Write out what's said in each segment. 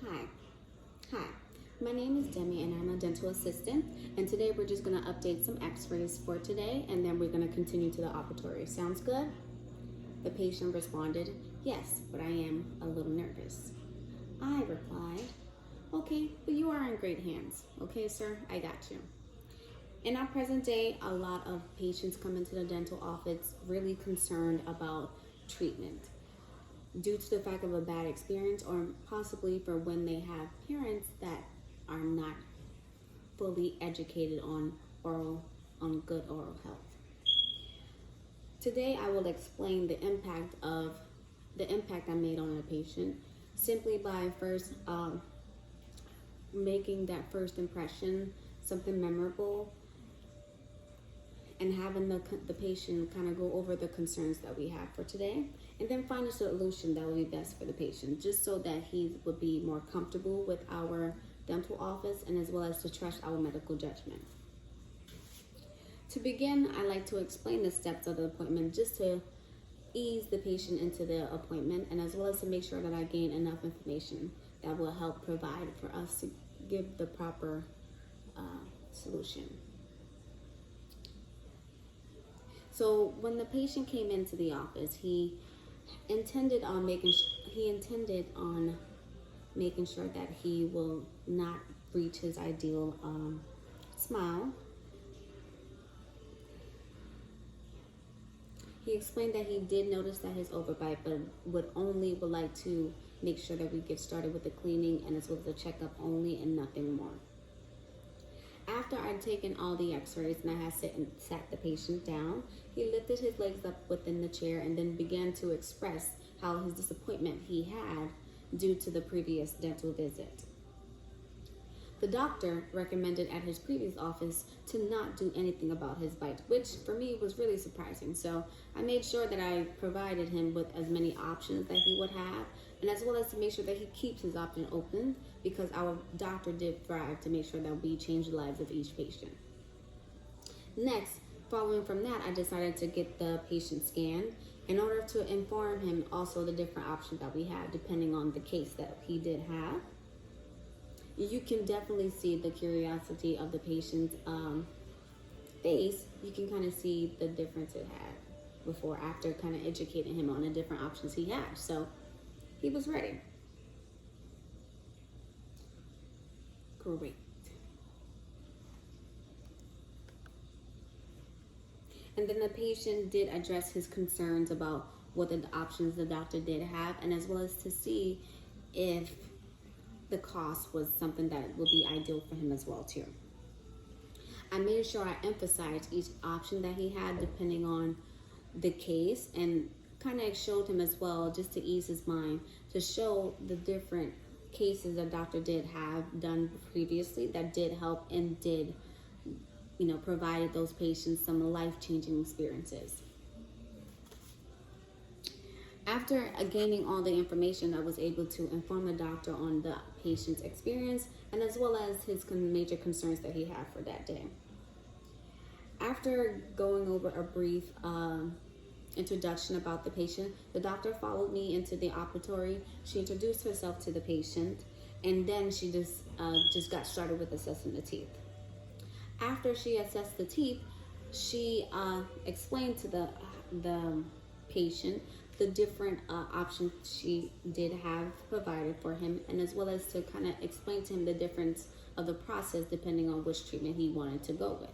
Hi. Hi. My name is Demi and I'm a dental assistant. And today we're just going to update some x-rays for today and then we're going to continue to the operatory. Sounds good? The patient responded, yes, but I am a little nervous. I replied, okay, but you are in great hands. Okay, sir, I got you. In our present day, a lot of patients come into the dental office really concerned about treatment due to the fact of a bad experience or possibly for when they have parents that are not fully educated on good oral health. Today I will explain the impact I made on a patient simply by first making that first impression something memorable and having the patient kind of go over the concerns that we have for today, and then find a solution that will be best for the patient, just so that he would be more comfortable with our dental office and as well as to trust our medical judgment. To begin, I like to explain the steps of the appointment just to ease the patient into the appointment and as well as to make sure that I gain enough information that will help provide for us to give the proper solution. So when the patient came into the office, he intended on making sure that he will not reach his ideal smile. He explained that he did notice that his overbite, but would like to make sure that we get started with the cleaning and as well as the checkup only and nothing more. After I'd taken all the x-rays and I had sat the patient down, he lifted his legs up within the chair and then began to express how his disappointment he had due to the previous dental visit. The doctor recommended at his previous office to not do anything about his bite, which for me was really surprising. So I made sure that I provided him with as many options that he would have, and as well as to make sure that he keeps his option open, because our doctor did thrive to make sure that we change the lives of each patient. Next, following from that, I decided to get the patient scanned in order to inform him also the different options that we have depending on the case that he did have. You can definitely see the curiosity of the patient's face. You can kind of see the difference it had before, after kind of educating him on the different options he had. So he was ready. Great. And then the patient did address his concerns about what the options the doctor did have, and as well as to see if the cost was something that would be ideal for him as well too. I made sure I emphasized each option that he had depending on the case, and kind of showed him as well, just to ease his mind, to show the different cases the doctor did have done previously that did help and did, provided those patients some life-changing experiences. After gaining all the information, I was able to inform the doctor on the patient's experience and as well as his major concerns that he had for that day. After going over a brief introduction about the patient, the doctor followed me into the operatory. She introduced herself to the patient, and then she just got started with assessing the teeth. After she assessed the teeth, she explained to the patient the different options she did have provided for him, and as well as to kind of explain to him the difference of the process depending on which treatment he wanted to go with.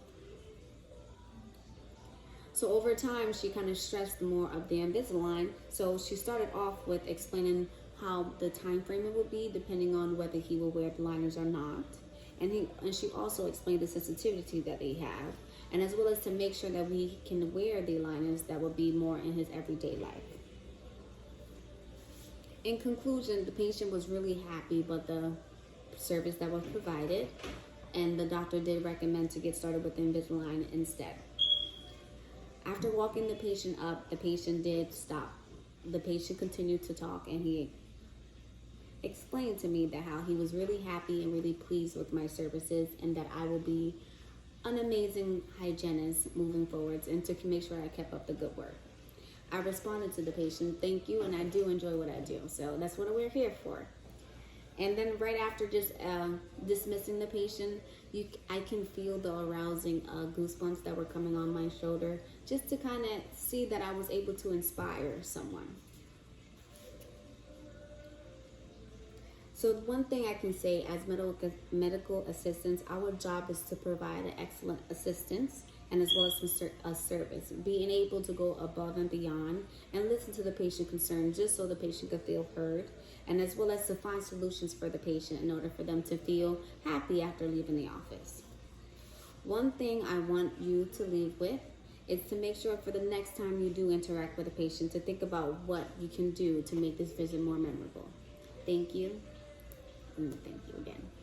So over time, she kind of stressed more of the Invisalign. So she started off with explaining how the time frame it would be depending on whether he will wear the liners or not. And she also explained the sensitivity that they have, and as well as to make sure that we can wear the liners that will be more in his everyday life. In conclusion, the patient was really happy with the service that was provided, and the doctor did recommend to get started with Invisalign instead. After walking the patient up, the patient did stop. The patient continued to talk, and he explained to me that how he was really happy and really pleased with my services, and that I will be an amazing hygienist moving forwards, and to make sure I kept up the good work. I responded to the patient, thank you, and I do enjoy what I do. So that's what we're here for. And then right after just dismissing the patient, I can feel the arousing goosebumps that were coming on my shoulder, just to kind of see that I was able to inspire someone. So one thing I can say, as medical assistants, our job is to provide an excellent assistance and as well as a service, being able to go above and beyond and listen to the patient concern just so the patient can feel heard, and as well as to find solutions for the patient in order for them to feel happy after leaving the office. One thing I want you to leave with is to make sure for the next time you do interact with a patient to think about what you can do to make this visit more memorable. Thank you. And thank you again.